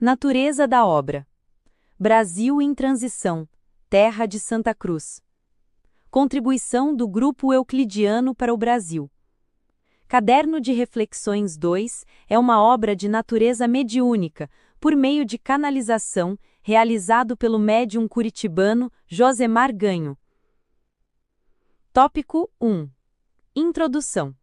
Natureza da obra. Brasil em transição, terra de Santa Cruz. Contribuição do Grupo Euclidiano para o Brasil. Caderno de Reflexões 2 é uma obra de natureza mediúnica, por meio de canalização, realizado pelo médium curitibano Josemar Ganho. Tópico 1. Introdução.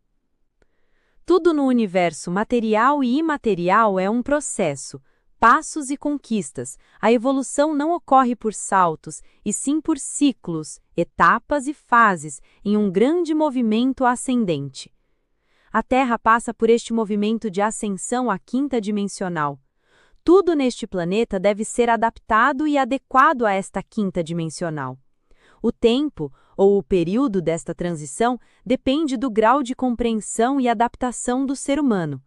Tudo no universo material e imaterial é um processo, passos e conquistas. A evolução não ocorre por saltos, e sim por ciclos, etapas e fases, em um grande movimento ascendente. A Terra passa por este movimento de ascensão à quinta dimensional. Tudo neste planeta deve ser adaptado e adequado a esta quinta dimensional. O tempo, ou o período desta transição, depende do grau de compreensão e adaptação do ser humano.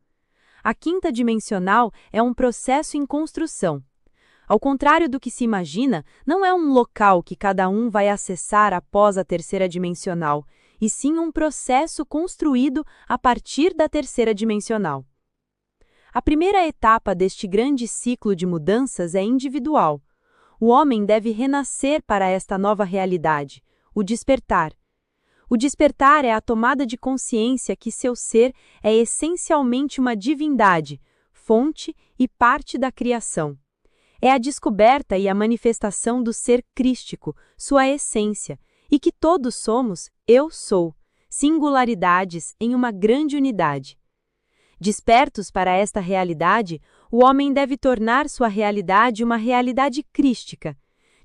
A quinta dimensional é um processo em construção. Ao contrário do que se imagina, não é um local que cada um vai acessar após a terceira dimensional, e sim um processo construído a partir da terceira dimensional. A primeira etapa deste grande ciclo de mudanças é individual. O homem deve renascer para esta nova realidade, o despertar. O despertar é a tomada de consciência que seu ser é essencialmente uma divindade, fonte e parte da criação. É a descoberta e a manifestação do ser crístico, sua essência, e que todos somos, eu sou, singularidades em uma grande unidade. Despertos para esta realidade, o homem deve tornar sua realidade uma realidade crística.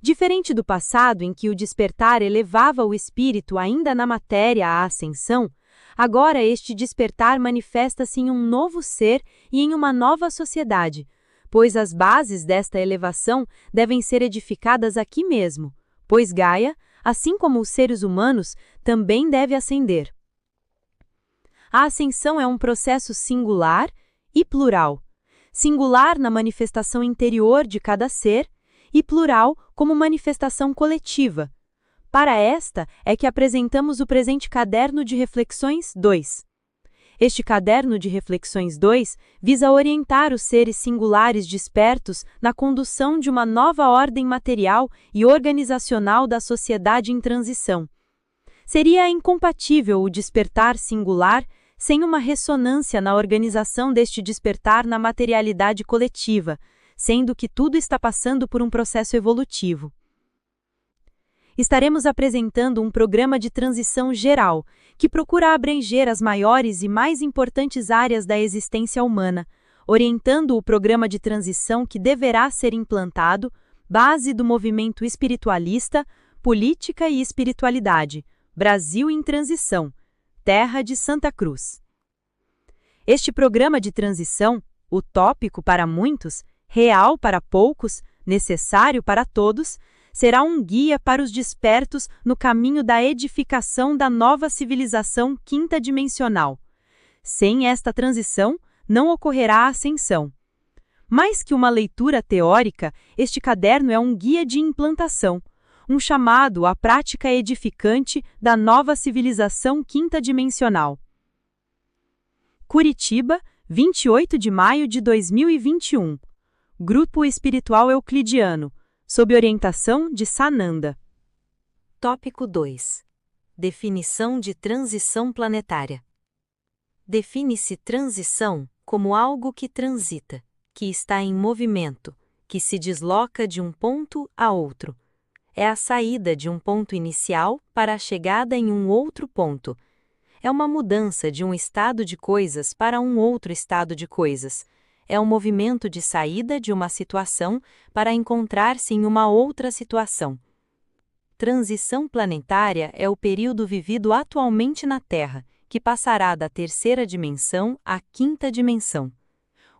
Diferente do passado, em que o despertar elevava o espírito ainda na matéria à ascensão, agora este despertar manifesta-se em um novo ser e em uma nova sociedade, pois as bases desta elevação devem ser edificadas aqui mesmo, pois Gaia, assim como os seres humanos, também deve ascender. A ascensão é um processo singular e plural. Singular na manifestação interior de cada ser, e plural como manifestação coletiva. Para esta é que apresentamos o presente Caderno de Reflexões 2. Este Caderno de Reflexões 2 visa orientar os seres singulares despertos na condução de uma nova ordem material e organizacional da sociedade em transição. Seria incompatível o despertar singular sem uma ressonância na organização deste despertar na materialidade coletiva, sendo que tudo está passando por um processo evolutivo. Estaremos apresentando um programa de transição geral, que procura abranger as maiores e mais importantes áreas da existência humana, orientando o programa de transição que deverá ser implantado, base do movimento espiritualista, política e espiritualidade, Brasil em transição, terra de Santa Cruz. Este programa de transição, utópico para muitos, real para poucos, necessário para todos, será um guia para os despertos no caminho da edificação da nova civilização quinta dimensional. Sem esta transição, não ocorrerá a ascensão. Mais que uma leitura teórica, este caderno é um guia de implantação, um chamado à prática edificante da nova civilização quinta dimensional. Curitiba, 28 de maio de 2021. Grupo Espiritual Euclidiano, sob orientação de Sananda. Tópico 2. Definição de transição planetária. Define-se transição como algo que transita, que está em movimento, que se desloca de um ponto a outro. É a saída de um ponto inicial para a chegada em um outro ponto. É uma mudança de um estado de coisas para um outro estado de coisas. É um movimento de saída de uma situação para encontrar-se em uma outra situação. Transição planetária é o período vivido atualmente na Terra, que passará da terceira dimensão à quinta dimensão.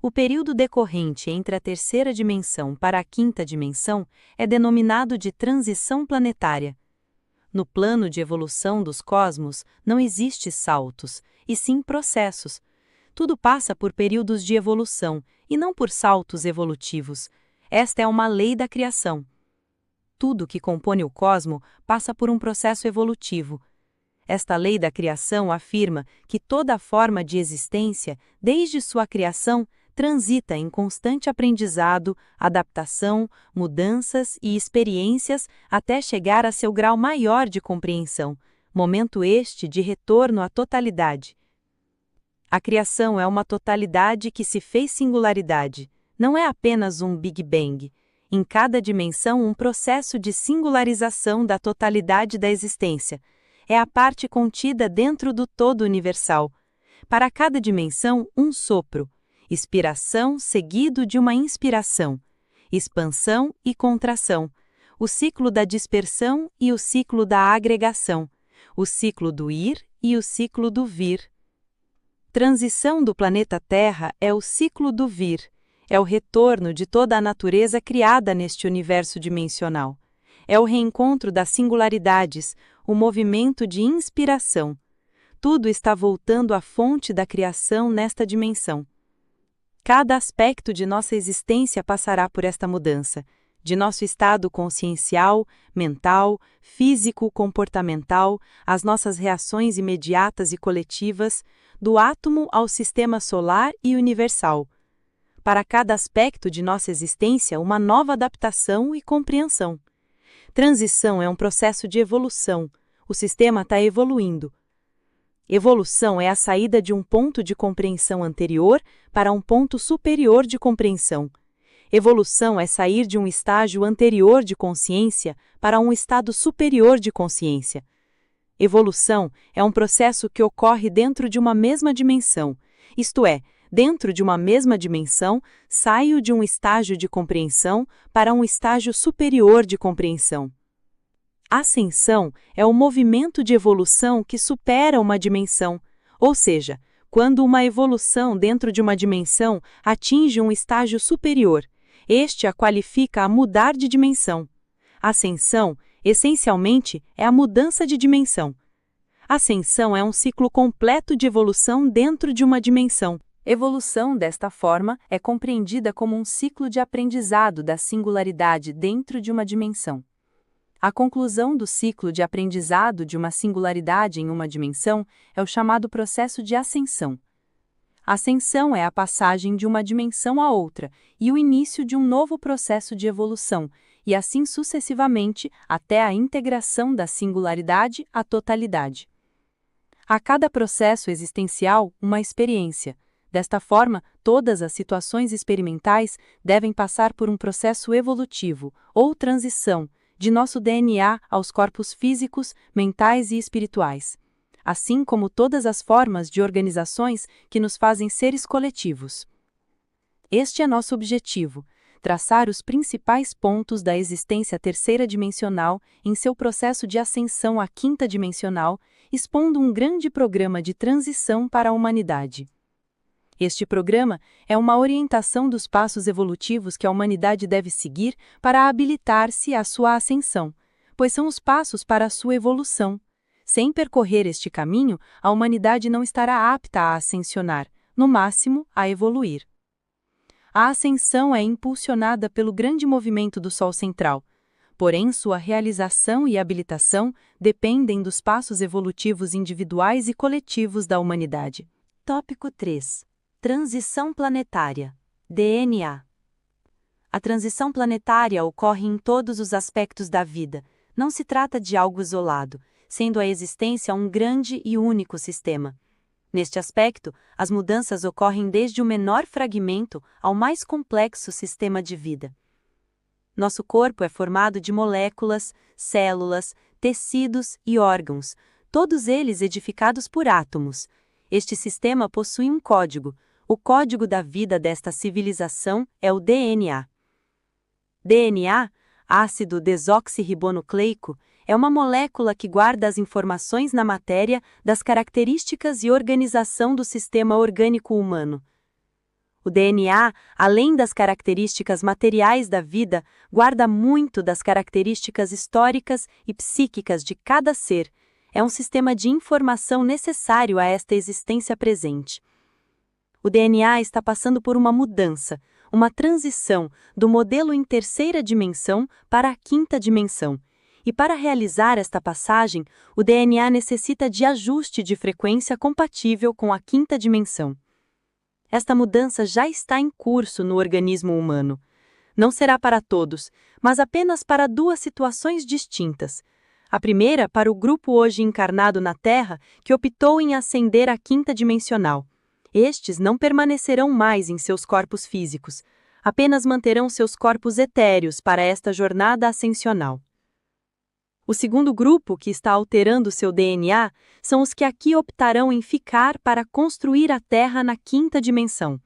O período decorrente entre a terceira dimensão para a quinta dimensão é denominado de transição planetária. No plano de evolução dos cosmos, não existe saltos, e sim processos. Tudo passa por períodos de evolução, e não por saltos evolutivos. Esta é uma lei da criação. Tudo que compõe o cosmo passa por um processo evolutivo. Esta lei da criação afirma que toda forma de existência, desde sua criação, transita em constante aprendizado, adaptação, mudanças e experiências até chegar a seu grau maior de compreensão, momento este de retorno à totalidade. A criação é uma totalidade que se fez singularidade, não é apenas um Big Bang. Em cada dimensão, um processo de singularização da totalidade da existência. É a parte contida dentro do todo universal. Para cada dimensão, um sopro, expiração seguido de uma inspiração, expansão e contração, o ciclo da dispersão e o ciclo da agregação, o ciclo do ir e o ciclo do vir. Transição do planeta Terra é o ciclo do vir, é o retorno de toda a natureza criada neste universo dimensional. É o reencontro das singularidades, o movimento de inspiração. Tudo está voltando à fonte da criação nesta dimensão. Cada aspecto de nossa existência passará por esta mudança, de nosso estado consciencial, mental, físico, comportamental, as nossas reações imediatas e coletivas, do átomo ao sistema solar e universal. Para cada aspecto de nossa existência, uma nova adaptação e compreensão. Transição é um processo de evolução. O sistema está evoluindo. Evolução é a saída de um ponto de compreensão anterior para um ponto superior de compreensão. Evolução é sair de um estágio anterior de consciência para um estado superior de consciência. Evolução é um processo que ocorre dentro de uma mesma dimensão, isto é, dentro de uma mesma dimensão, saio de um estágio de compreensão para um estágio superior de compreensão. Ascensão é o movimento de evolução que supera uma dimensão, ou seja, quando uma evolução dentro de uma dimensão atinge um estágio superior, este a qualifica a mudar de dimensão. Ascensão, essencialmente, é a mudança de dimensão. Ascensão é um ciclo completo de evolução dentro de uma dimensão. Evolução, desta forma, é compreendida como um ciclo de aprendizado da singularidade dentro de uma dimensão. A conclusão do ciclo de aprendizado de uma singularidade em uma dimensão é o chamado processo de ascensão. Ascensão é a passagem de uma dimensão a outra e o início de um novo processo de evolução, e assim sucessivamente até a integração da singularidade à totalidade. A cada processo existencial, uma experiência. Desta forma, todas as situações experimentais devem passar por um processo evolutivo, ou transição, de nosso DNA aos corpos físicos, mentais e espirituais, assim como todas as formas de organizações que nos fazem seres coletivos. Este é nosso objetivo: traçar os principais pontos da existência terceira dimensional em seu processo de ascensão à quinta dimensional, expondo um grande programa de transição para a humanidade. Este programa é uma orientação dos passos evolutivos que a humanidade deve seguir para habilitar-se à sua ascensão, pois são os passos para a sua evolução. Sem percorrer este caminho, a humanidade não estará apta a ascensionar, no máximo, a evoluir. A ascensão é impulsionada pelo grande movimento do Sol central, porém sua realização e habilitação dependem dos passos evolutivos individuais e coletivos da humanidade. Tópico 3. Transição planetária. DNA. A transição planetária ocorre em todos os aspectos da vida. Não se trata de algo isolado, sendo a existência um grande e único sistema. Neste aspecto, as mudanças ocorrem desde o menor fragmento ao mais complexo sistema de vida. Nosso corpo é formado de moléculas, células, tecidos e órgãos, todos eles edificados por átomos. Este sistema possui um código. O código da vida desta civilização é o DNA. DNA, ácido desoxirribonucleico, é uma molécula que guarda as informações na matéria das características e organização do sistema orgânico humano. O DNA, além das características materiais da vida, guarda muito das características históricas e psíquicas de cada ser. É um sistema de informação necessário a esta existência presente. O DNA está passando por uma mudança, uma transição do modelo em terceira dimensão para a quinta dimensão. E para realizar esta passagem, o DNA necessita de ajuste de frequência compatível com a quinta dimensão. Esta mudança já está em curso no organismo humano. Não será para todos, mas apenas para duas situações distintas. A primeira para o grupo hoje encarnado na Terra que optou em ascender à quinta dimensional. Estes não permanecerão mais em seus corpos físicos, apenas manterão seus corpos etéreos para esta jornada ascensional. O segundo grupo, que está alterando seu DNA, são os que aqui optarão em ficar para construir a Terra na quinta dimensão.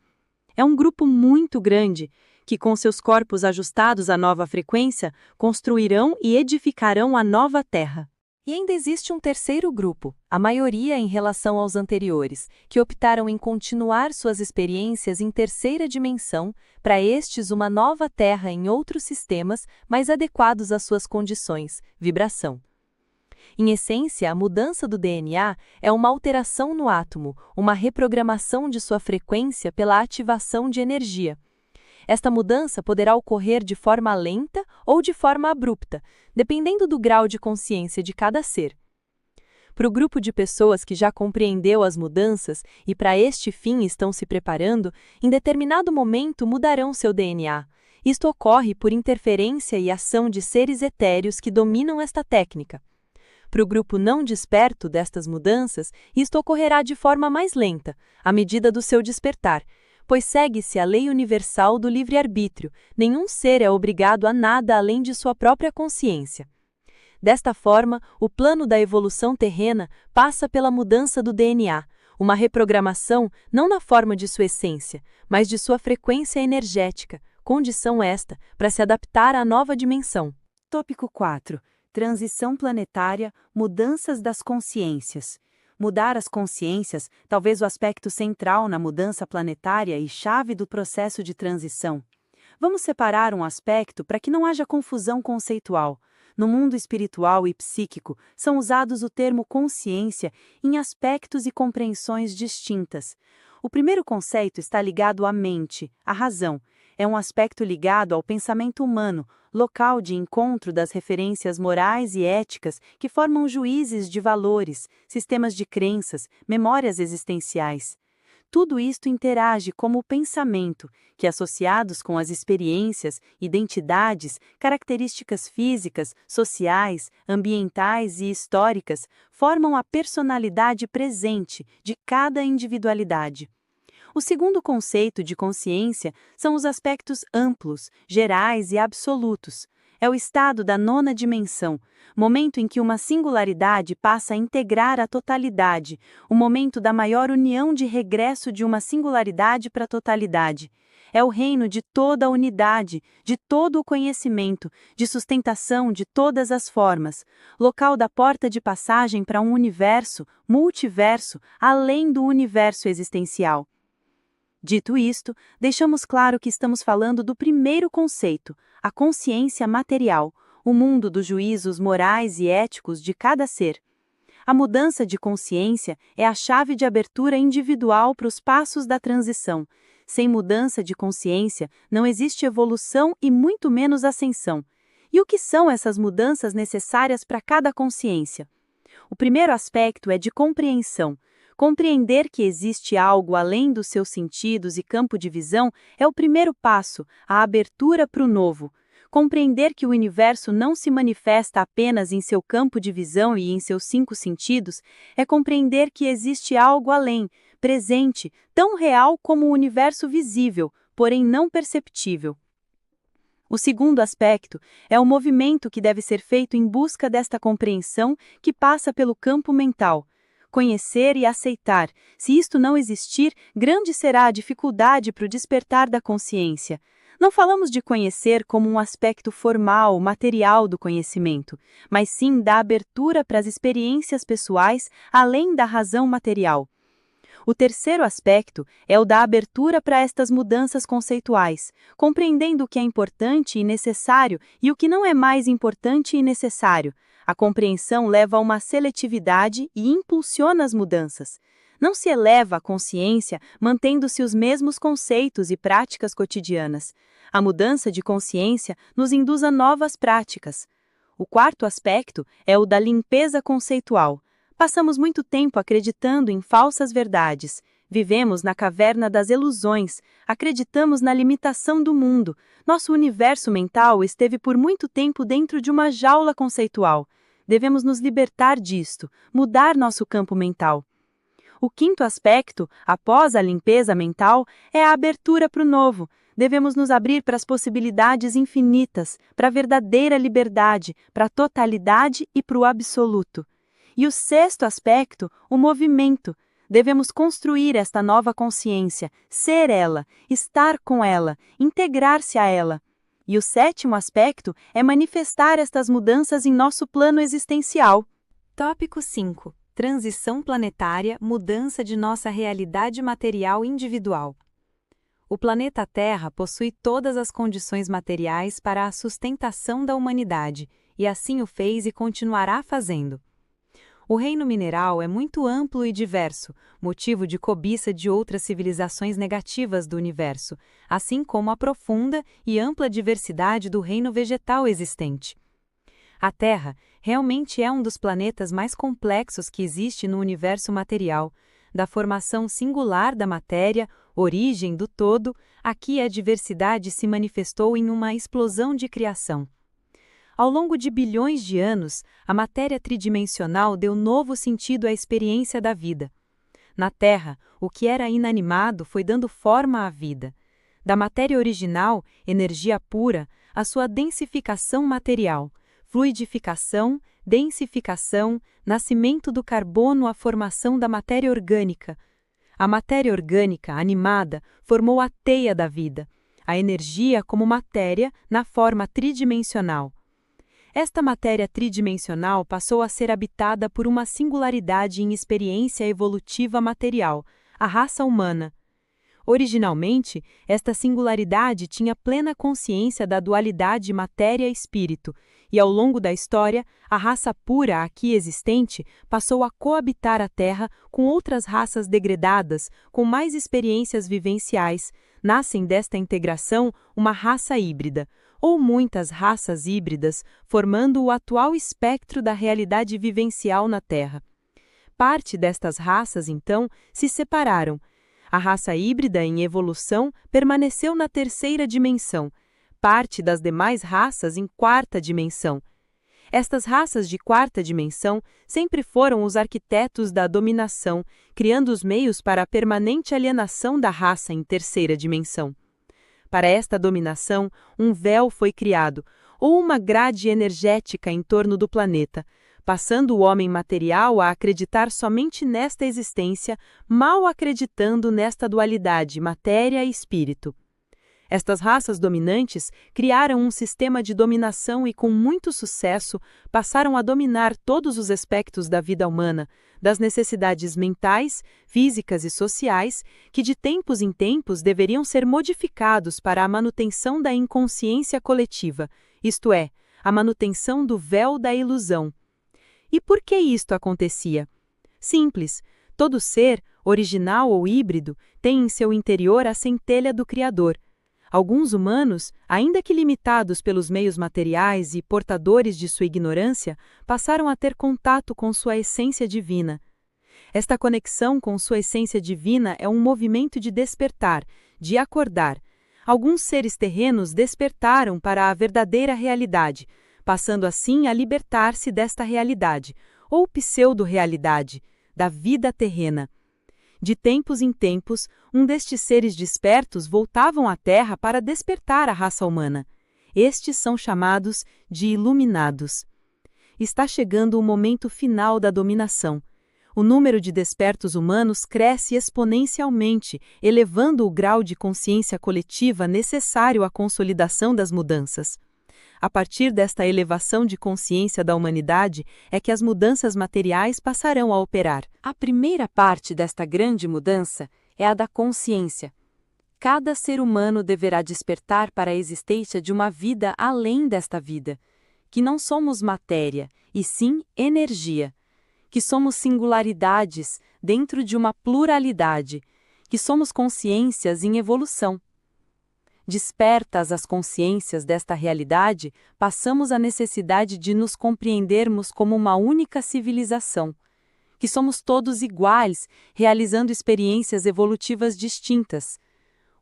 É um grupo muito grande, que com seus corpos ajustados à nova frequência, construirão e edificarão a nova Terra. E ainda existe um terceiro grupo, a maioria em relação aos anteriores, que optaram em continuar suas experiências em terceira dimensão, para estes uma nova Terra em outros sistemas mais adequados às suas condições, vibração. Em essência, a mudança do DNA é uma alteração no átomo, uma reprogramação de sua frequência pela ativação de energia. Esta mudança poderá ocorrer de forma lenta ou de forma abrupta, dependendo do grau de consciência de cada ser. Para o grupo de pessoas que já compreendeu as mudanças e para este fim estão se preparando, em determinado momento mudarão seu DNA. Isto ocorre por interferência e ação de seres etéreos que dominam esta técnica. Para o grupo não desperto destas mudanças, isto ocorrerá de forma mais lenta, à medida do seu despertar, pois segue-se a lei universal do livre-arbítrio, nenhum ser é obrigado a nada além de sua própria consciência. Desta forma, o plano da evolução terrena passa pela mudança do DNA, uma reprogramação não na forma de sua essência, mas de sua frequência energética, condição esta para se adaptar à nova dimensão. Tópico 4. Transição planetária, mudanças das consciências. Mudar as consciências, talvez o aspecto central na mudança planetária e chave do processo de transição. Vamos separar um aspecto para que não haja confusão conceitual. No mundo espiritual e psíquico, são usados o termo consciência em aspectos e compreensões distintas. O primeiro conceito está ligado à mente, à razão. É um aspecto ligado ao pensamento humano, local de encontro das referências morais e éticas que formam juízes de valores, sistemas de crenças, memórias existenciais. Tudo isto interage como o pensamento, que associados com as experiências, identidades, características físicas, sociais, ambientais e históricas, formam a personalidade presente de cada individualidade. O segundo conceito de consciência são os aspectos amplos, gerais e absolutos. É o estado da nona dimensão, momento em que uma singularidade passa a integrar a totalidade, o momento da maior união de regresso de uma singularidade para a totalidade. É o reino de toda a unidade, de todo o conhecimento, de sustentação de todas as formas, local da porta de passagem para um universo, multiverso, além do universo existencial. Dito isto, deixamos claro que estamos falando do primeiro conceito, a consciência material, o mundo dos juízos morais e éticos de cada ser. A mudança de consciência é a chave de abertura individual para os passos da transição. Sem mudança de consciência, não existe evolução e muito menos ascensão. E o que são essas mudanças necessárias para cada consciência? O primeiro aspecto é de compreensão. Compreender que existe algo além dos seus sentidos e campo de visão é o primeiro passo, a abertura para o novo. Compreender que o universo não se manifesta apenas em seu campo de visão e em seus 5 sentidos é compreender que existe algo além, presente, tão real como o universo visível, porém não perceptível. O segundo aspecto é o movimento que deve ser feito em busca desta compreensão que passa pelo campo mental. Conhecer e aceitar. Se isto não existir, grande será a dificuldade para o despertar da consciência. Não falamos de conhecer como um aspecto formal, material do conhecimento, mas sim da abertura para as experiências pessoais além da razão material. O terceiro aspecto é o da abertura para estas mudanças conceituais, compreendendo o que é importante e necessário e o que não é mais importante e necessário. A compreensão leva a uma seletividade e impulsiona as mudanças. Não se eleva a consciência mantendo-se os mesmos conceitos e práticas cotidianas. A mudança de consciência nos induz a novas práticas. O quarto aspecto é o da limpeza conceitual. Passamos muito tempo acreditando em falsas verdades. Vivemos na caverna das ilusões, acreditamos na limitação do mundo. Nosso universo mental esteve por muito tempo dentro de uma jaula conceitual. Devemos nos libertar disto, mudar nosso campo mental. O quinto aspecto, após a limpeza mental, é a abertura para o novo. Devemos nos abrir para as possibilidades infinitas, para a verdadeira liberdade, para a totalidade e para o absoluto. E o sexto aspecto, o movimento. Devemos construir esta nova consciência, ser ela, estar com ela, integrar-se a ela. E o sétimo aspecto é manifestar estas mudanças em nosso plano existencial. Tópico 5. Transição planetária, mudança de nossa realidade material individual. O planeta Terra possui todas as condições materiais para a sustentação da humanidade, e assim o fez e continuará fazendo. O reino mineral é muito amplo e diverso, motivo de cobiça de outras civilizações negativas do universo, assim como a profunda e ampla diversidade do reino vegetal existente. A Terra realmente é um dos planetas mais complexos que existe no universo material. Da formação singular da matéria, origem do todo, aqui a diversidade se manifestou em uma explosão de criação. Ao longo de bilhões de anos, a matéria tridimensional deu novo sentido à experiência da vida. Na Terra, o que era inanimado foi dando forma à vida. Da matéria original, energia pura, a sua densificação material, fluidificação, densificação, nascimento do carbono à formação da matéria orgânica. A matéria orgânica, animada, formou a teia da vida, a energia como matéria na forma tridimensional. Esta matéria tridimensional passou a ser habitada por uma singularidade em experiência evolutiva material, a raça humana. Originalmente, esta singularidade tinha plena consciência da dualidade matéria-espírito, e ao longo da história, a raça pura aqui existente passou a coabitar a Terra com outras raças degradadas, com mais experiências vivenciais. Nascem desta integração uma raça híbrida, ou muitas raças híbridas, formando o atual espectro da realidade vivencial na Terra. Parte destas raças, então, se separaram. A raça híbrida em evolução permaneceu na terceira dimensão, parte das demais raças em quarta dimensão. Estas raças de quarta dimensão sempre foram os arquitetos da dominação, criando os meios para a permanente alienação da raça em terceira dimensão. Para esta dominação, um véu foi criado, ou uma grade energética em torno do planeta, passando o homem material a acreditar somente nesta existência, mal acreditando nesta dualidade matéria e espírito. Estas raças dominantes criaram um sistema de dominação e, com muito sucesso, passaram a dominar todos os aspectos da vida humana, das necessidades mentais, físicas e sociais, que de tempos em tempos deveriam ser modificados para a manutenção da inconsciência coletiva, isto é, a manutenção do véu da ilusão. E por que isto acontecia? Simples. Todo ser, original ou híbrido, tem em seu interior a centelha do Criador. Alguns humanos, ainda que limitados pelos meios materiais e portadores de sua ignorância, passaram a ter contato com sua essência divina. Esta conexão com sua essência divina é um movimento de despertar, de acordar. Alguns seres terrenos despertaram para a verdadeira realidade, passando assim a libertar-se desta realidade, ou pseudo-realidade, da vida terrena. De tempos em tempos, um destes seres despertos voltavam à Terra para despertar a raça humana. Estes são chamados de iluminados. Está chegando o momento final da dominação. O número de despertos humanos cresce exponencialmente, elevando o grau de consciência coletiva necessário à consolidação das mudanças. A partir desta elevação de consciência da humanidade é que as mudanças materiais passarão a operar. A primeira parte desta grande mudança é a da consciência. Cada ser humano deverá despertar para a existência de uma vida além desta vida, que não somos matéria, e sim energia, que somos singularidades dentro de uma pluralidade, que somos consciências em evolução. Despertas as consciências desta realidade, passamos a necessidade de nos compreendermos como uma única civilização, que somos todos iguais, realizando experiências evolutivas distintas.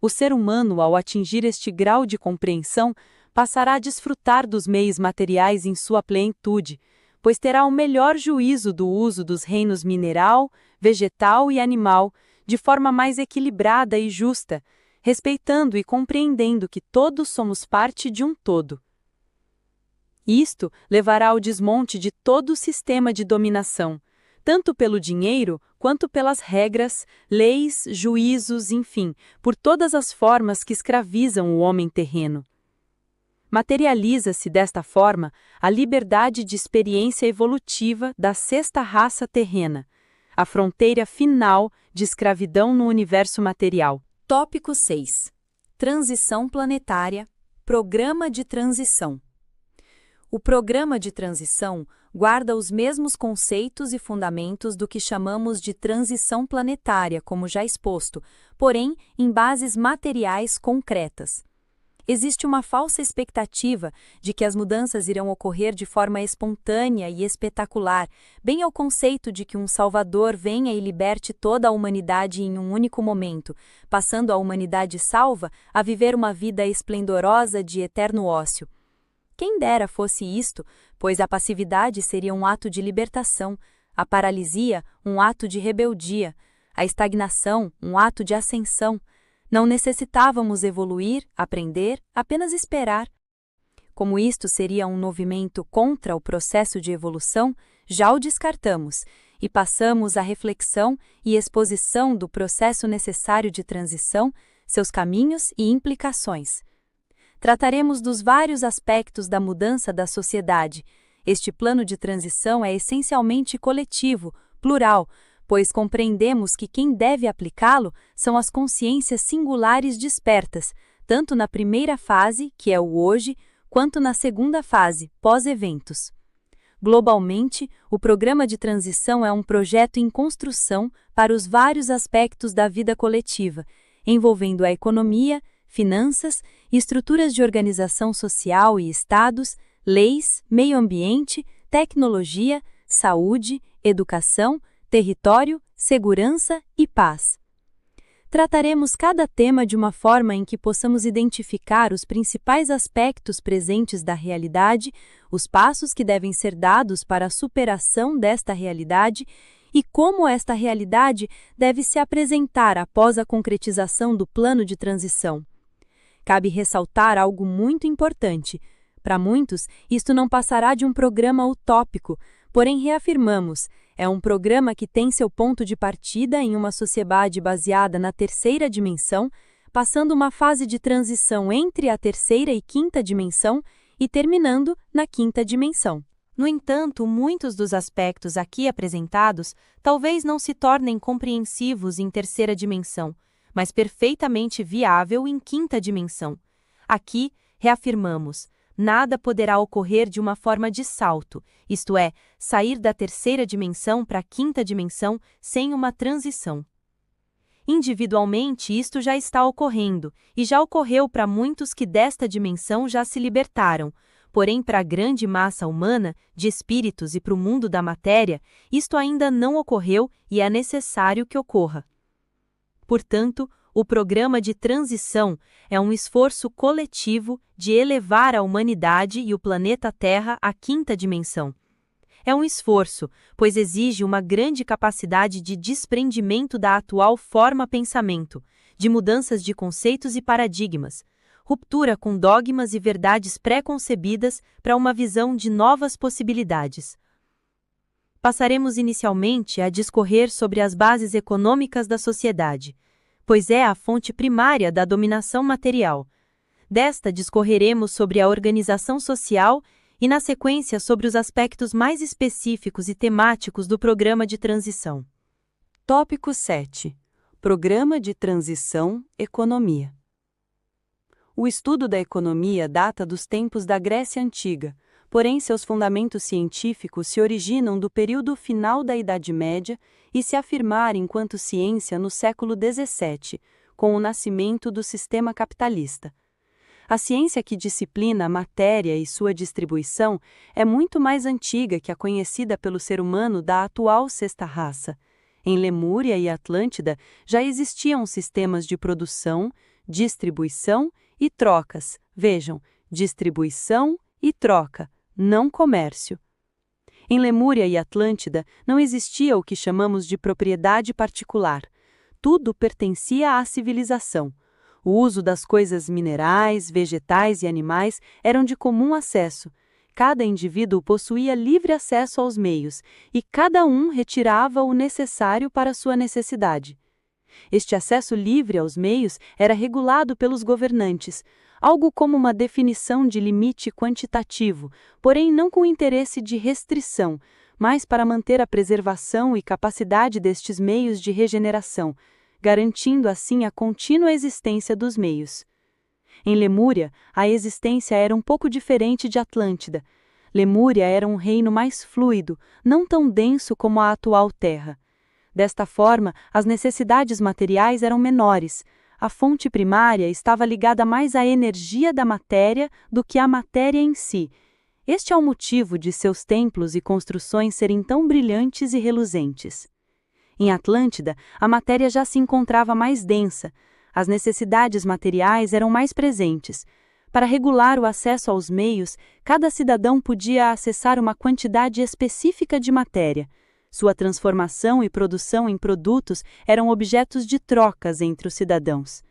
O ser humano, ao atingir este grau de compreensão, passará a desfrutar dos meios materiais em sua plenitude, pois terá o melhor juízo do uso dos reinos mineral, vegetal e animal, de forma mais equilibrada e justa, respeitando e compreendendo que todos somos parte de um todo. Isto levará ao desmonte de todo o sistema de dominação, tanto pelo dinheiro quanto pelas regras, leis, juízos, enfim, por todas as formas que escravizam o homem terreno. Materializa-se desta forma a liberdade de experiência evolutiva da sexta raça terrena, a fronteira final de escravidão no universo material. Tópico 6. Transição planetária, Programa de Transição. O Programa de Transição guarda os mesmos conceitos e fundamentos do que chamamos de transição planetária, como já exposto, porém em bases materiais concretas. Existe uma falsa expectativa de que as mudanças irão ocorrer de forma espontânea e espetacular, bem ao conceito de que um Salvador venha e liberte toda a humanidade em um único momento, passando a humanidade salva a viver uma vida esplendorosa de eterno ócio. Quem dera fosse isto, pois a passividade seria um ato de libertação, a paralisia um ato de rebeldia, a estagnação um ato de ascensão. Não necessitávamos evoluir, aprender, apenas esperar. Como isto seria um movimento contra o processo de evolução, já o descartamos e passamos à reflexão e exposição do processo necessário de transição, seus caminhos e implicações. Trataremos dos vários aspectos da mudança da sociedade. Este plano de transição é essencialmente coletivo, plural, pois compreendemos que quem deve aplicá-lo são as consciências singulares despertas, tanto na primeira fase, que é o hoje, quanto na segunda fase, pós-eventos. Globalmente, o programa de transição é um projeto em construção para os vários aspectos da vida coletiva, envolvendo a economia, finanças, estruturas de organização social e estados, leis, meio ambiente, tecnologia, saúde, educação, território, segurança e paz. Trataremos cada tema de uma forma em que possamos identificar os principais aspectos presentes da realidade, os passos que devem ser dados para a superação desta realidade e como esta realidade deve se apresentar após a concretização do plano de transição. Cabe ressaltar algo muito importante. Para muitos, isto não passará de um programa utópico, porém reafirmamos, é um programa que tem seu ponto de partida em uma sociedade baseada na terceira dimensão, passando uma fase de transição entre a terceira e quinta dimensão e terminando na quinta dimensão. No entanto, muitos dos aspectos aqui apresentados talvez não se tornem compreensivos em terceira dimensão, mas perfeitamente viável em quinta dimensão. Aqui, reafirmamos, nada poderá ocorrer de uma forma de salto, isto é, sair da terceira dimensão para a quinta dimensão sem uma transição. Individualmente, isto já está ocorrendo, e já ocorreu para muitos que desta dimensão já se libertaram, porém para a grande massa humana, de espíritos e para o mundo da matéria, isto ainda não ocorreu e é necessário que ocorra. Portanto, o programa de transição é um esforço coletivo de elevar a humanidade e o planeta Terra à quinta dimensão. É um esforço, pois exige uma grande capacidade de desprendimento da atual forma-pensamento, de mudanças de conceitos e paradigmas, ruptura com dogmas e verdades pré-concebidas para uma visão de novas possibilidades. Passaremos inicialmente a discorrer sobre as bases econômicas da sociedade, pois é a fonte primária da dominação material. Desta discorreremos sobre a organização social e, na sequência, sobre os aspectos mais específicos e temáticos do programa de transição. Tópico 7. Programa de Transição, Economia. O estudo da economia data dos tempos da Grécia Antiga, porém seus fundamentos científicos se originam do período final da Idade Média e se afirmaram enquanto ciência no século XVII, com o nascimento do sistema capitalista. A ciência que disciplina a matéria e sua distribuição é muito mais antiga que a conhecida pelo ser humano da atual sexta raça. Em Lemúria e Atlântida já existiam sistemas de produção, distribuição e trocas. Vejam, distribuição e troca, não comércio. Em Lemúria e Atlântida não existia o que chamamos de propriedade particular. Tudo pertencia à civilização. O uso das coisas minerais, vegetais e animais eram de comum acesso. Cada indivíduo possuía livre acesso aos meios, e cada um retirava o necessário para sua necessidade. Este acesso livre aos meios era regulado pelos governantes, algo como uma definição de limite quantitativo, porém não com interesse de restrição, mas para manter a preservação e capacidade destes meios de regeneração, garantindo assim a contínua existência dos meios. Em Lemúria, a existência era um pouco diferente de Atlântida. Lemúria era um reino mais fluido, não tão denso como a atual Terra. Desta forma, as necessidades materiais eram menores. A fonte primária estava ligada mais à energia da matéria do que à matéria em si. Este é o motivo de seus templos e construções serem tão brilhantes e reluzentes. Em Atlântida, a matéria já se encontrava mais densa. As necessidades materiais eram mais presentes. Para regular o acesso aos meios, cada cidadão podia acessar uma quantidade específica de matéria. Sua transformação e produção em produtos eram objetos de trocas entre os cidadãos.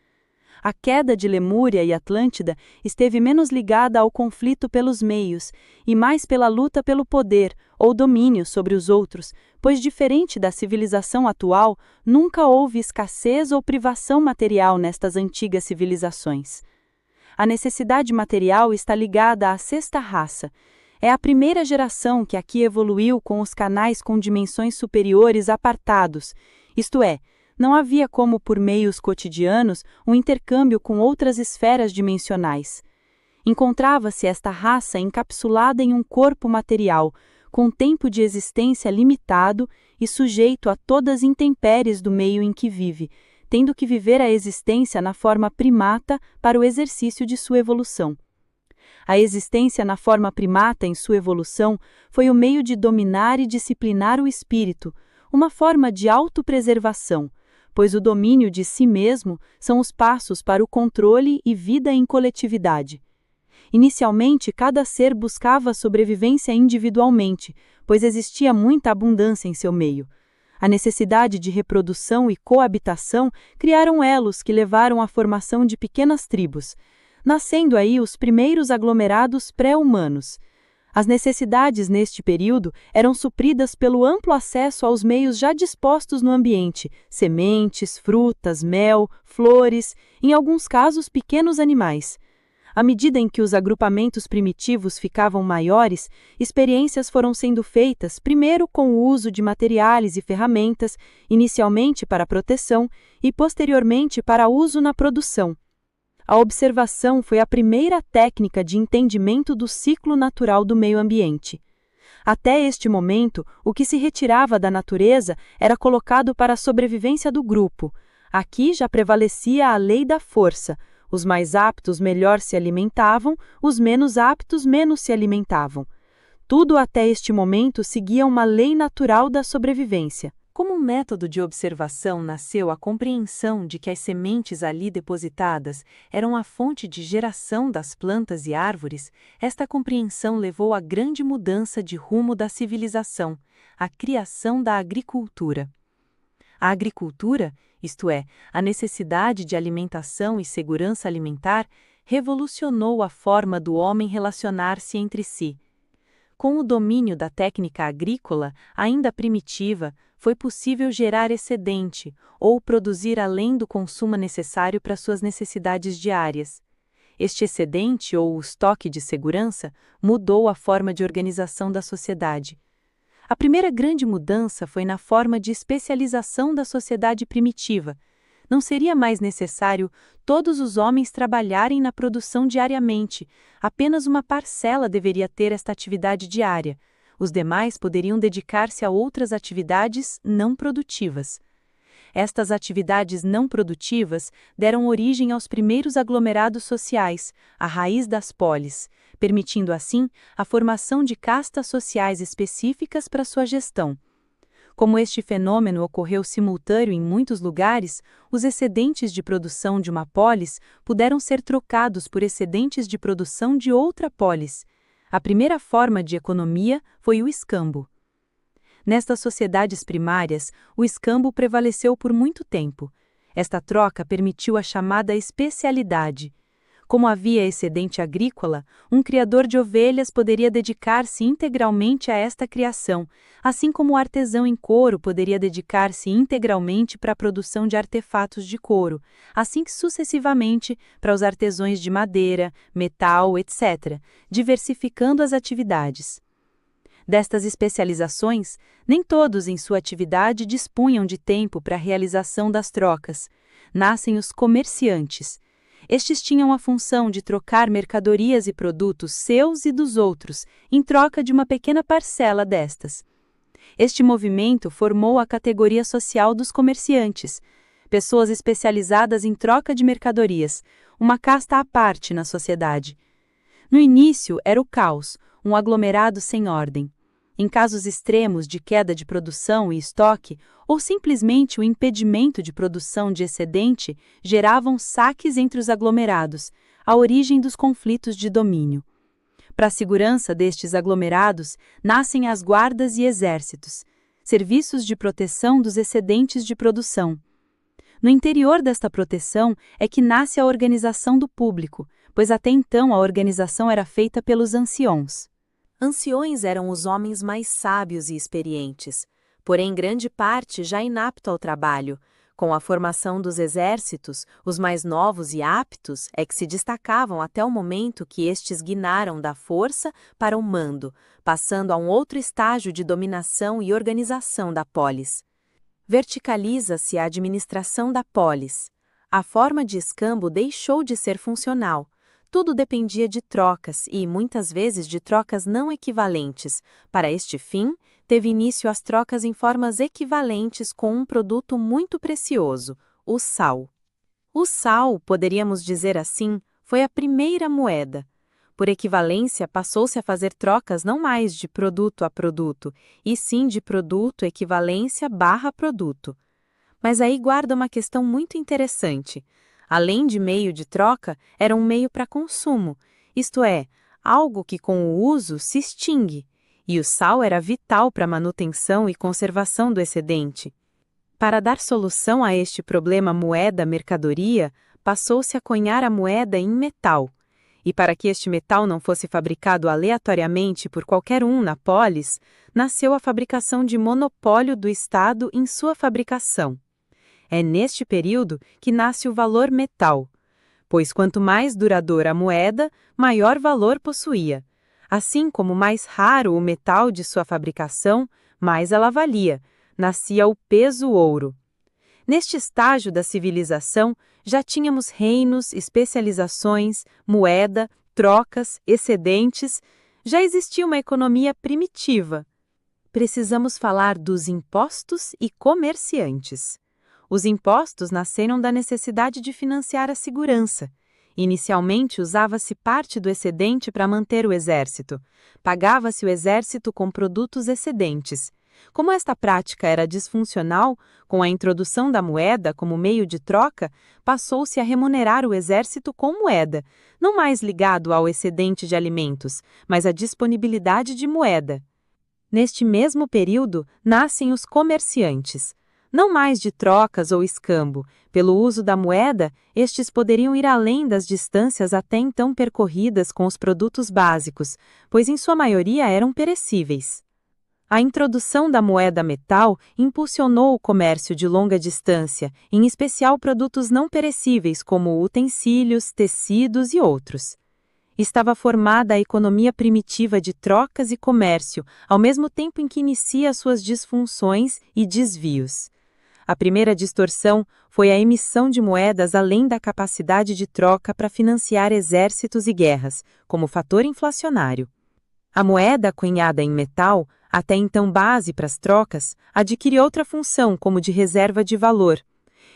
A queda de Lemúria e Atlântida esteve menos ligada ao conflito pelos meios e mais pela luta pelo poder ou domínio sobre os outros, pois, diferente da civilização atual, nunca houve escassez ou privação material nestas antigas civilizações. A necessidade material está ligada à sexta raça. É a primeira geração que aqui evoluiu com os canais com dimensões superiores apartados, isto é, não havia como, por meios cotidianos, um intercâmbio com outras esferas dimensionais. Encontrava-se esta raça encapsulada em um corpo material, com tempo de existência limitado e sujeito a todas as intempéries do meio em que vive, tendo que viver a existência na forma primata para o exercício de sua evolução. A existência na forma primata em sua evolução foi o meio de dominar e disciplinar o espírito, uma forma de autopreservação, pois o domínio de si mesmo são os passos para o controle e vida em coletividade. Inicialmente, cada ser buscava sobrevivência individualmente, pois existia muita abundância em seu meio. A necessidade de reprodução e coabitação criaram elos que levaram à formação de pequenas tribos, nascendo aí os primeiros aglomerados pré-humanos. As necessidades neste período eram supridas pelo amplo acesso aos meios já dispostos no ambiente, sementes, frutas, mel, flores, em alguns casos pequenos animais. À medida em que os agrupamentos primitivos ficavam maiores, experiências foram sendo feitas primeiro com o uso de materiais e ferramentas, inicialmente para proteção e posteriormente para uso na produção. A observação foi a primeira técnica de entendimento do ciclo natural do meio ambiente. Até este momento, o que se retirava da natureza era colocado para a sobrevivência do grupo. Aqui já prevalecia a lei da força. Os mais aptos melhor se alimentavam, os menos aptos menos se alimentavam. Tudo até este momento seguia uma lei natural da sobrevivência. Como um método de observação nasceu a compreensão de que as sementes ali depositadas eram a fonte de geração das plantas e árvores, esta compreensão levou à grande mudança de rumo da civilização, a criação da agricultura. A agricultura, isto é, a necessidade de alimentação e segurança alimentar, revolucionou a forma do homem relacionar-se entre si. Com o domínio da técnica agrícola, ainda primitiva, foi possível gerar excedente, ou produzir além do consumo necessário para suas necessidades diárias. Este excedente, ou o estoque de segurança, mudou a forma de organização da sociedade. A primeira grande mudança foi na forma de especialização da sociedade primitiva. Não seria mais necessário todos os homens trabalharem na produção diariamente, apenas uma parcela deveria ter esta atividade diária. Os demais poderiam dedicar-se a outras atividades não produtivas. Estas atividades não produtivas deram origem aos primeiros aglomerados sociais, a raiz das polis, permitindo assim a formação de castas sociais específicas para sua gestão. Como este fenômeno ocorreu simultâneo em muitos lugares, os excedentes de produção de uma polis puderam ser trocados por excedentes de produção de outra polis. A primeira forma de economia foi o escambo. Nestas sociedades primárias, o escambo prevaleceu por muito tempo. Esta troca permitiu a chamada especialidade. Como havia excedente agrícola, um criador de ovelhas poderia dedicar-se integralmente a esta criação, assim como o artesão em couro poderia dedicar-se integralmente para a produção de artefatos de couro, assim sucessivamente para os artesãos de madeira, metal, etc., diversificando as atividades. Destas especializações, nem todos em sua atividade dispunham de tempo para a realização das trocas. Nascem os comerciantes. Estes tinham a função de trocar mercadorias e produtos seus e dos outros, em troca de uma pequena parcela destas. Este movimento formou a categoria social dos comerciantes, pessoas especializadas em troca de mercadorias, uma casta à parte na sociedade. No início era o caos, um aglomerado sem ordem. Em casos extremos de queda de produção e estoque, ou simplesmente o impedimento de produção de excedente, geravam saques entre os aglomerados, a origem dos conflitos de domínio. Para a segurança destes aglomerados, nascem as guardas e exércitos, serviços de proteção dos excedentes de produção. No interior desta proteção é que nasce a organização do público, pois até então a organização era feita pelos anciões. Anciões eram os homens mais sábios e experientes, porém grande parte já inapto ao trabalho. Com a formação dos exércitos, os mais novos e aptos é que se destacavam até o momento que estes guinaram da força para o mando, passando a um outro estágio de dominação e organização da polis. Verticaliza-se a administração da polis. A forma de escambo deixou de ser funcional. Tudo dependia de trocas e, muitas vezes, de trocas não equivalentes. Para este fim, teve início as trocas em formas equivalentes com um produto muito precioso, o sal. O sal, poderíamos dizer assim, foi a primeira moeda. Por equivalência, passou-se a fazer trocas não mais de produto a produto, e sim de produto equivalência barra produto. Mas aí guarda uma questão muito interessante. Além de meio de troca, era um meio para consumo, isto é, algo que com o uso se extingue, e o sal era vital para a manutenção e conservação do excedente. Para dar solução a este problema moeda-mercadoria, passou-se a cunhar a moeda em metal. E para que este metal não fosse fabricado aleatoriamente por qualquer um na polis, nasceu a fabricação de monopólio do Estado em sua fabricação. É neste período que nasce o valor metal, pois quanto mais duradoura a moeda, maior valor possuía. Assim como mais raro o metal de sua fabricação, mais ela valia, nascia o peso ouro. Neste estágio da civilização, já tínhamos reinos, especializações, moeda, trocas, excedentes, já existia uma economia primitiva. Precisamos falar dos impostos e comerciantes. Os impostos nasceram da necessidade de financiar a segurança. Inicialmente, usava-se parte do excedente para manter o exército. Pagava-se o exército com produtos excedentes. Como esta prática era disfuncional, com a introdução da moeda como meio de troca, passou-se a remunerar o exército com moeda, não mais ligado ao excedente de alimentos, mas à disponibilidade de moeda. Neste mesmo período, nascem os comerciantes. Não mais de trocas ou escambo. Pelo uso da moeda, estes poderiam ir além das distâncias até então percorridas com os produtos básicos, pois em sua maioria eram perecíveis. A introdução da moeda metal impulsionou o comércio de longa distância, em especial produtos não perecíveis como utensílios, tecidos e outros. Estava formada a economia primitiva de trocas e comércio, ao mesmo tempo em que inicia suas disfunções e desvios. A primeira distorção foi a emissão de moedas além da capacidade de troca para financiar exércitos e guerras, como fator inflacionário. A moeda cunhada em metal, até então base para as trocas, adquire outra função como de reserva de valor.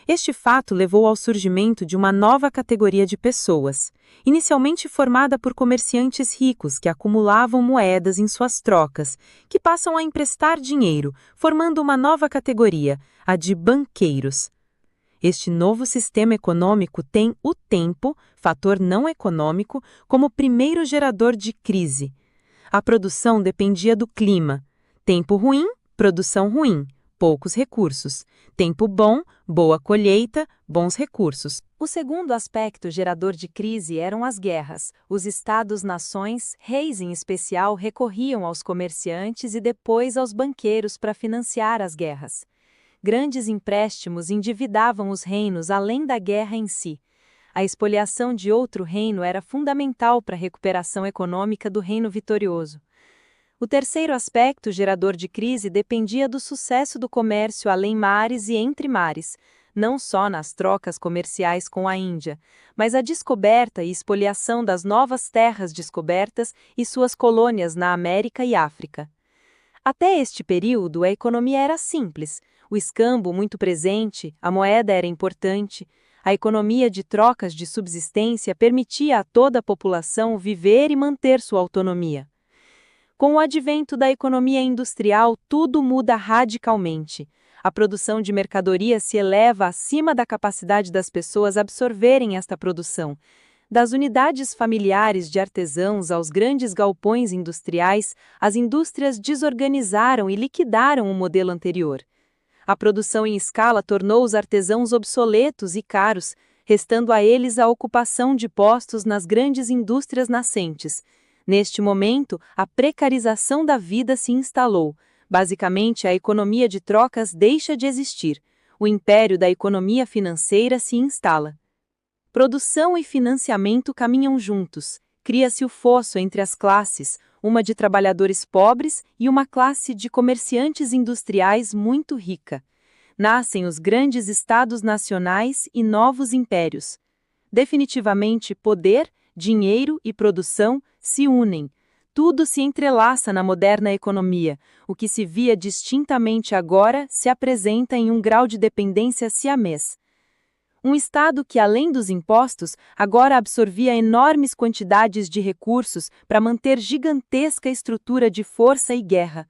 Este fato levou ao surgimento de uma nova categoria de pessoas, inicialmente formada por comerciantes ricos que acumulavam moedas em suas trocas, que passam a emprestar dinheiro, formando uma nova categoria, a de banqueiros. Este novo sistema econômico tem o tempo, fator não econômico, como primeiro gerador de crise. A produção dependia do clima. Tempo ruim, produção ruim, poucos recursos. Tempo bom, boa colheita, bons recursos. O segundo aspecto gerador de crise eram as guerras. Os estados-nações, reis em especial, recorriam aos comerciantes e depois aos banqueiros para financiar as guerras. Grandes empréstimos endividavam os reinos além da guerra em si. A expoliação de outro reino era fundamental para a recuperação econômica do reino vitorioso. O terceiro aspecto gerador de crise dependia do sucesso do comércio além mares e entre mares, não só nas trocas comerciais com a Índia, mas a descoberta e expoliação das novas terras descobertas e suas colônias na América e África. Até este período, a economia era simples, o escambo muito presente, a moeda era importante, a economia de trocas de subsistência permitia a toda a população viver e manter sua autonomia. Com o advento da economia industrial, tudo muda radicalmente. A produção de mercadorias se eleva acima da capacidade das pessoas absorverem esta produção. Das unidades familiares de artesãos aos grandes galpões industriais, as indústrias desorganizaram e liquidaram o modelo anterior. A produção em escala tornou os artesãos obsoletos e caros, restando a eles a ocupação de postos nas grandes indústrias nascentes. Neste momento, a precarização da vida se instalou. Basicamente, a economia de trocas deixa de existir. O império da economia financeira se instala. Produção e financiamento caminham juntos. Cria-se o fosso entre as classes, uma de trabalhadores pobres e uma classe de comerciantes industriais muito rica. Nascem os grandes estados nacionais e novos impérios. Definitivamente, poder, dinheiro e produção se unem. Tudo se entrelaça na moderna economia. O que se via distintamente agora se apresenta em um grau de dependência siamês. Um Estado que, além dos impostos, agora absorvia enormes quantidades de recursos para manter gigantesca estrutura de força e guerra.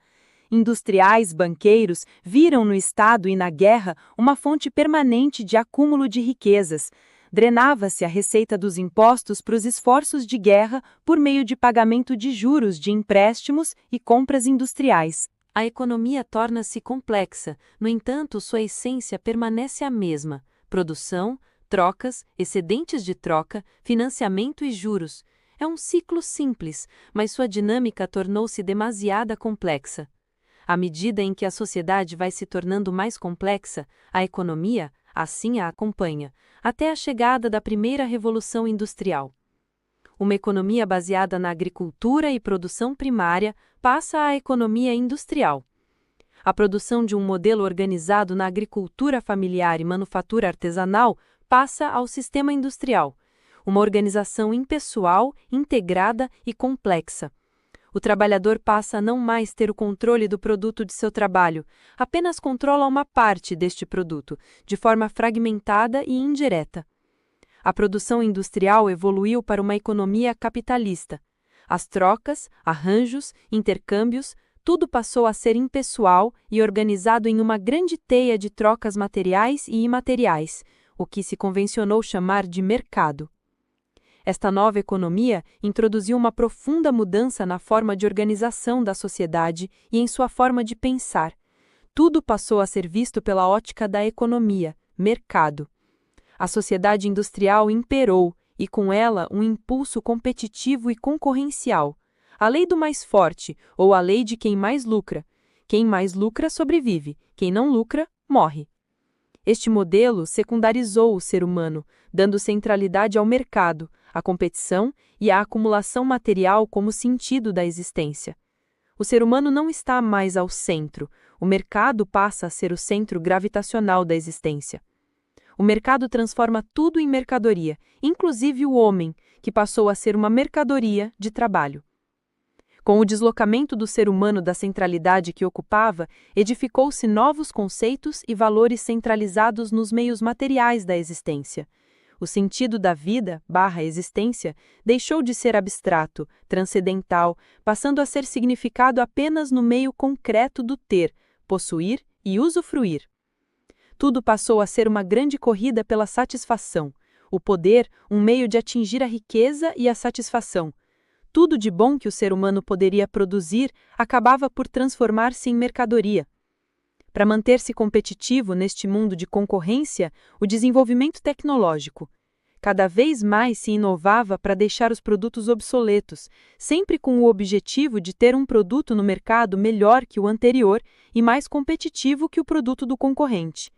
Industriais, banqueiros, viram no Estado e na guerra uma fonte permanente de acúmulo de riquezas. Drenava-se a receita dos impostos para os esforços de guerra por meio de pagamento de juros de empréstimos e compras industriais. A economia torna-se complexa, no entanto, sua essência permanece a mesma. Produção, trocas, excedentes de troca, financiamento e juros. É um ciclo simples, mas sua dinâmica tornou-se demasiado complexa. À medida em que a sociedade vai se tornando mais complexa, a economia, assim a acompanha, até a chegada da primeira revolução industrial. Uma economia baseada na agricultura e produção primária passa à economia industrial. A produção de um modelo organizado na agricultura familiar e manufatura artesanal passa ao sistema industrial, uma organização impessoal, integrada e complexa. O trabalhador passa a não mais ter o controle do produto de seu trabalho, apenas controla uma parte deste produto, de forma fragmentada e indireta. A produção industrial evoluiu para uma economia capitalista. As trocas, arranjos, intercâmbios, tudo passou a ser impessoal e organizado em uma grande teia de trocas materiais e imateriais, o que se convencionou chamar de mercado. Esta nova economia introduziu uma profunda mudança na forma de organização da sociedade e em sua forma de pensar. Tudo passou a ser visto pela ótica da economia, mercado. A sociedade industrial imperou e, com ela, um impulso competitivo e concorrencial. A lei do mais forte, ou a lei de quem mais lucra. Quem mais lucra sobrevive, quem não lucra, morre. Este modelo secundarizou o ser humano, dando centralidade ao mercado, à competição e à acumulação material como sentido da existência. O ser humano não está mais ao centro, o mercado passa a ser o centro gravitacional da existência. O mercado transforma tudo em mercadoria, inclusive o homem, que passou a ser uma mercadoria de trabalho. Com o deslocamento do ser humano da centralidade que ocupava, edificou-se novos conceitos e valores centralizados nos meios materiais da existência. O sentido da vida/existência deixou de ser abstrato, transcendental, passando a ser significado apenas no meio concreto do ter, possuir e usufruir. Tudo passou a ser uma grande corrida pela satisfação. O poder, um meio de atingir a riqueza e a satisfação. Tudo de bom que o ser humano poderia produzir acabava por transformar-se em mercadoria. Para manter-se competitivo neste mundo de concorrência, o desenvolvimento tecnológico. Cada vez mais se inovava para deixar os produtos obsoletos, sempre com o objetivo de ter um produto no mercado melhor que o anterior e mais competitivo que o produto do concorrente.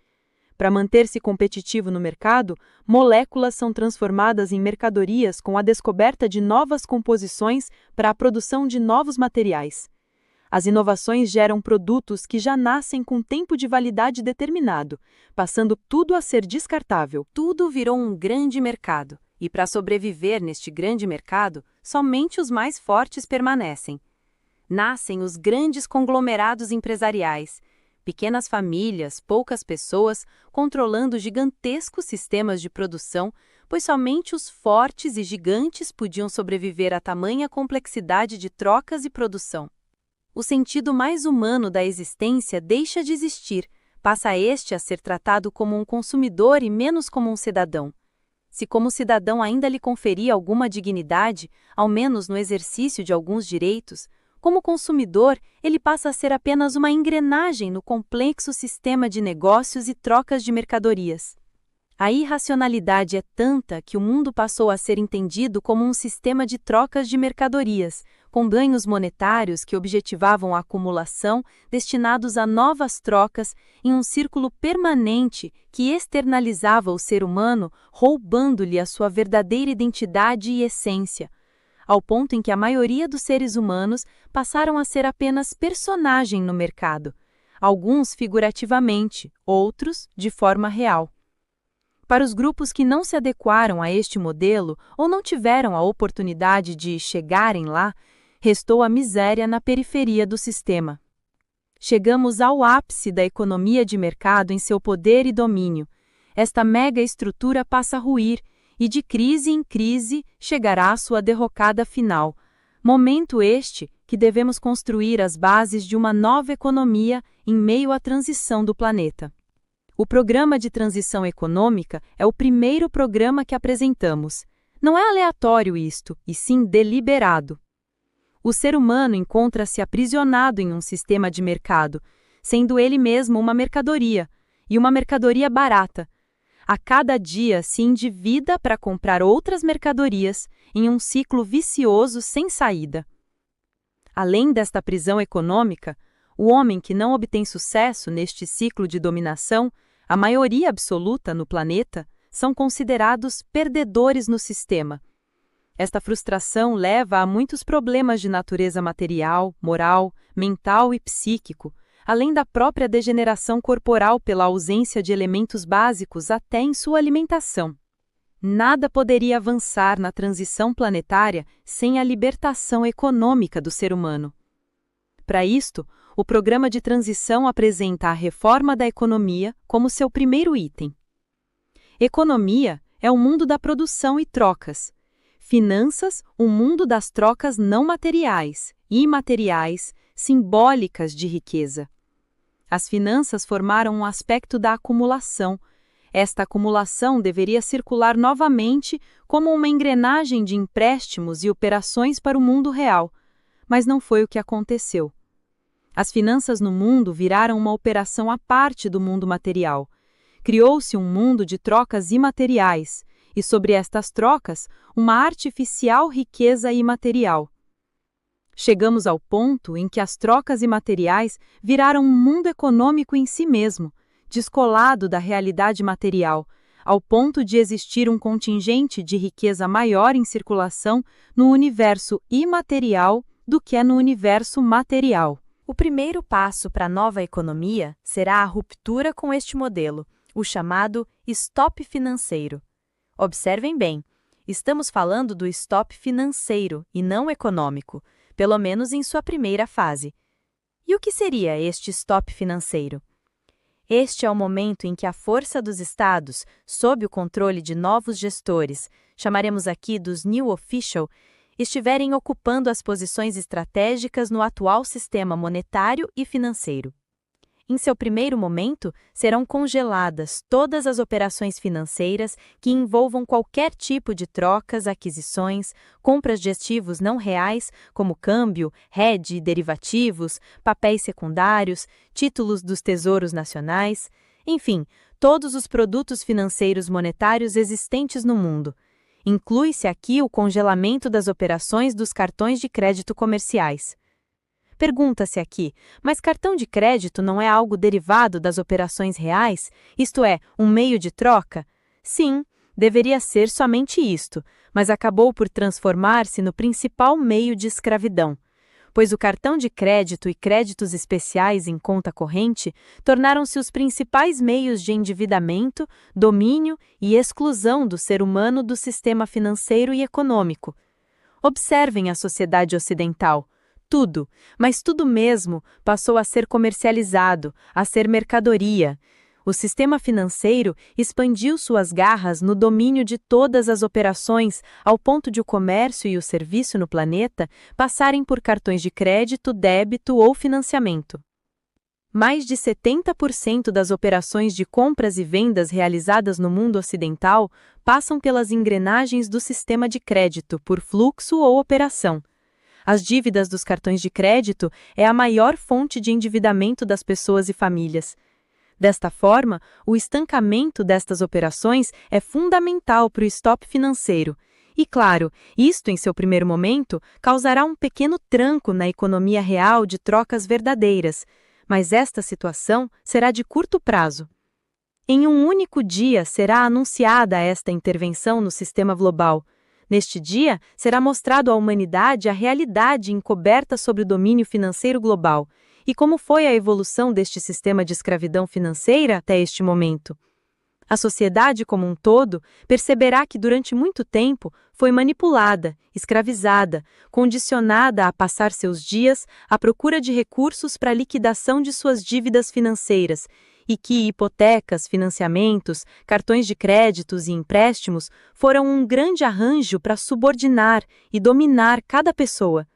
Para manter-se competitivo no mercado, moléculas são transformadas em mercadorias com a descoberta de novas composições para a produção de novos materiais. As inovações geram produtos que já nascem com tempo de validade determinado, passando tudo a ser descartável. Tudo virou um grande mercado, e para sobreviver neste grande mercado, somente os mais fortes permanecem. Nascem os grandes conglomerados empresariais, pequenas famílias, poucas pessoas, controlando gigantescos sistemas de produção, pois somente os fortes e gigantes podiam sobreviver a tamanha complexidade de trocas e produção. O sentido mais humano da existência deixa de existir, passa este a ser tratado como um consumidor e menos como um cidadão. Se como cidadão ainda lhe conferia alguma dignidade, ao menos no exercício de alguns direitos, como consumidor, ele passa a ser apenas uma engrenagem no complexo sistema de negócios e trocas de mercadorias. A irracionalidade é tanta que o mundo passou a ser entendido como um sistema de trocas de mercadorias, com ganhos monetários que objetivavam a acumulação, destinados a novas trocas, em um círculo permanente que externalizava o ser humano, roubando-lhe a sua verdadeira identidade e essência, ao ponto em que a maioria dos seres humanos passaram a ser apenas personagem no mercado, alguns figurativamente, outros de forma real. Para os grupos que não se adequaram a este modelo ou não tiveram a oportunidade de chegarem lá, restou a miséria na periferia do sistema. Chegamos ao ápice da economia de mercado em seu poder e domínio. Esta mega estrutura passa a ruir, e de crise em crise chegará a sua derrocada final. Momento este que devemos construir as bases de uma nova economia em meio à transição do planeta. O Programa de Transição Econômica é o primeiro programa que apresentamos. Não é aleatório isto, e sim deliberado. O ser humano encontra-se aprisionado em um sistema de mercado, sendo ele mesmo uma mercadoria, e uma mercadoria barata. A cada dia se endivida para comprar outras mercadorias em um ciclo vicioso sem saída. Além desta prisão econômica, o homem que não obtém sucesso neste ciclo de dominação, a maioria absoluta no planeta, são considerados perdedores no sistema. Esta frustração leva a muitos problemas de natureza material, moral, mental e psíquico, além da própria degeneração corporal pela ausência de elementos básicos até em sua alimentação. Nada poderia avançar na transição planetária sem a libertação econômica do ser humano. Para isto, o programa de transição apresenta a reforma da economia como seu primeiro item. Economia é o mundo da produção e trocas. Finanças, o mundo das trocas não materiais, imateriais, simbólicas de riqueza. As finanças formaram um aspecto da acumulação. Esta acumulação deveria circular novamente como uma engrenagem de empréstimos e operações para o mundo real, mas não foi o que aconteceu. As finanças no mundo viraram uma operação à parte do mundo material. Criou-se um mundo de trocas imateriais, e sobre estas trocas, uma artificial riqueza imaterial. Chegamos ao ponto em que as trocas imateriais viraram um mundo econômico em si mesmo, descolado da realidade material, ao ponto de existir um contingente de riqueza maior em circulação no universo imaterial do que no universo material. O primeiro passo para a nova economia será a ruptura com este modelo, o chamado stop financeiro. Observem bem, Estamos falando do stop financeiro e não econômico, pelo menos em sua primeira fase. E o que seria este stop financeiro? Este é o momento em que a força dos estados, sob o controle de novos gestores, chamaremos aqui dos new official, estiverem ocupando as posições estratégicas no atual sistema monetário e financeiro. Em seu primeiro momento, serão congeladas todas as operações financeiras que envolvam qualquer tipo de trocas, aquisições, compras de ativos não reais, como câmbio, hedge, derivativos, papéis secundários, títulos dos tesouros nacionais, enfim, todos os produtos financeiros monetários existentes no mundo. Inclui-se aqui o congelamento das operações dos cartões de crédito comerciais. Pergunta-se aqui, mas cartão de crédito não é algo derivado das operações reais? Isto é, um meio de troca? Sim, deveria ser somente isto, mas acabou por transformar-se no principal meio de escravidão, pois o cartão de crédito e créditos especiais em conta corrente tornaram-se os principais meios de endividamento, domínio e exclusão do ser humano do sistema financeiro e econômico. Observem a sociedade ocidental. Tudo, mas tudo mesmo, passou a ser comercializado, a ser mercadoria. O sistema financeiro expandiu suas garras no domínio de todas as operações, ao ponto de o comércio e o serviço no planeta passarem por cartões de crédito, débito ou financiamento. Mais de 70% das operações de compras e vendas realizadas no mundo ocidental passam pelas engrenagens do sistema de crédito, por fluxo ou operação. As dívidas dos cartões de crédito é a maior fonte de endividamento das pessoas e famílias. Desta forma, o estancamento destas operações é fundamental para o stop financeiro. E, claro, isto, em seu primeiro momento, causará um pequeno tranco na economia real de trocas verdadeiras, mas esta situação será de curto prazo. Em um único dia será anunciada esta intervenção no sistema global. Neste dia, será mostrado à humanidade a realidade encoberta sobre o domínio financeiro global e como foi a evolução deste sistema de escravidão financeira até este momento. A sociedade como um todo perceberá que durante muito tempo foi manipulada, escravizada, condicionada a passar seus dias à procura de recursos para a liquidação de suas dívidas financeiras e que hipotecas, financiamentos, cartões de créditos e empréstimos foram um grande arranjo para subordinar e dominar cada pessoa.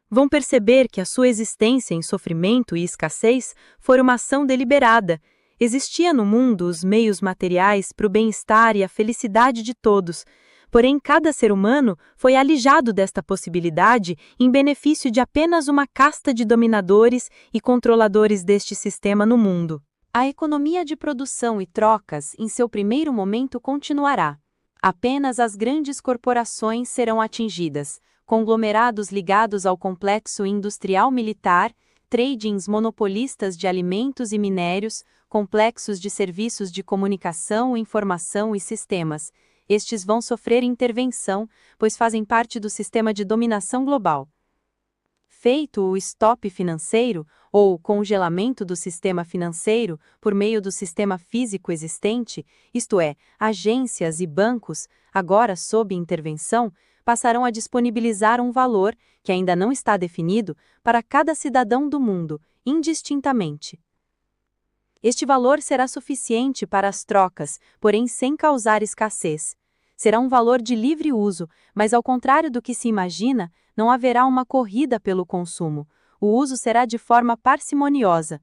Vão perceber que a sua existência em sofrimento e escassez foi uma ação deliberada. Existia no mundo os meios materiais para o bem-estar e a felicidade de todos, porém cada ser humano foi alijado desta possibilidade em benefício de apenas uma casta de dominadores e controladores deste sistema no mundo. A economia de produção e trocas, em seu primeiro momento, continuará. Apenas as grandes corporações serão atingidas, conglomerados ligados ao complexo industrial militar, tradings monopolistas de alimentos e minérios, complexos de serviços de comunicação, informação e sistemas. Estes vão sofrer intervenção, pois fazem parte do sistema de dominação global. Feito o stop financeiro, ou congelamento do sistema financeiro por meio do sistema físico existente, isto é, agências e bancos, agora sob intervenção, passarão a disponibilizar um valor, que ainda não está definido, para cada cidadão do mundo, indistintamente. Este valor será suficiente para as trocas, porém sem causar escassez. Será um valor de livre uso, mas ao contrário do que se imagina, não haverá uma corrida pelo consumo. O uso será de forma parcimoniosa.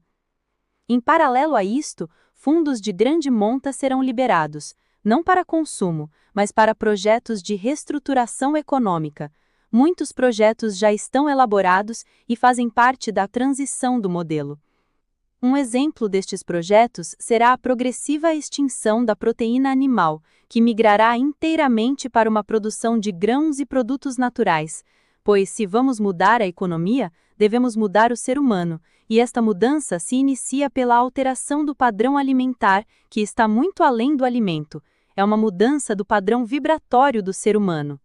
Em paralelo a isto, fundos de grande monta serão liberados, não para consumo, mas para projetos de reestruturação econômica. Muitos projetos já estão elaborados e fazem parte da transição do modelo. Um exemplo destes projetos será a progressiva extinção da proteína animal, que migrará inteiramente para uma produção de grãos e produtos naturais, pois se vamos mudar a economia, devemos mudar o ser humano, e esta mudança se inicia pela alteração do padrão alimentar, que está muito além do alimento. É uma mudança do padrão vibratório do ser humano.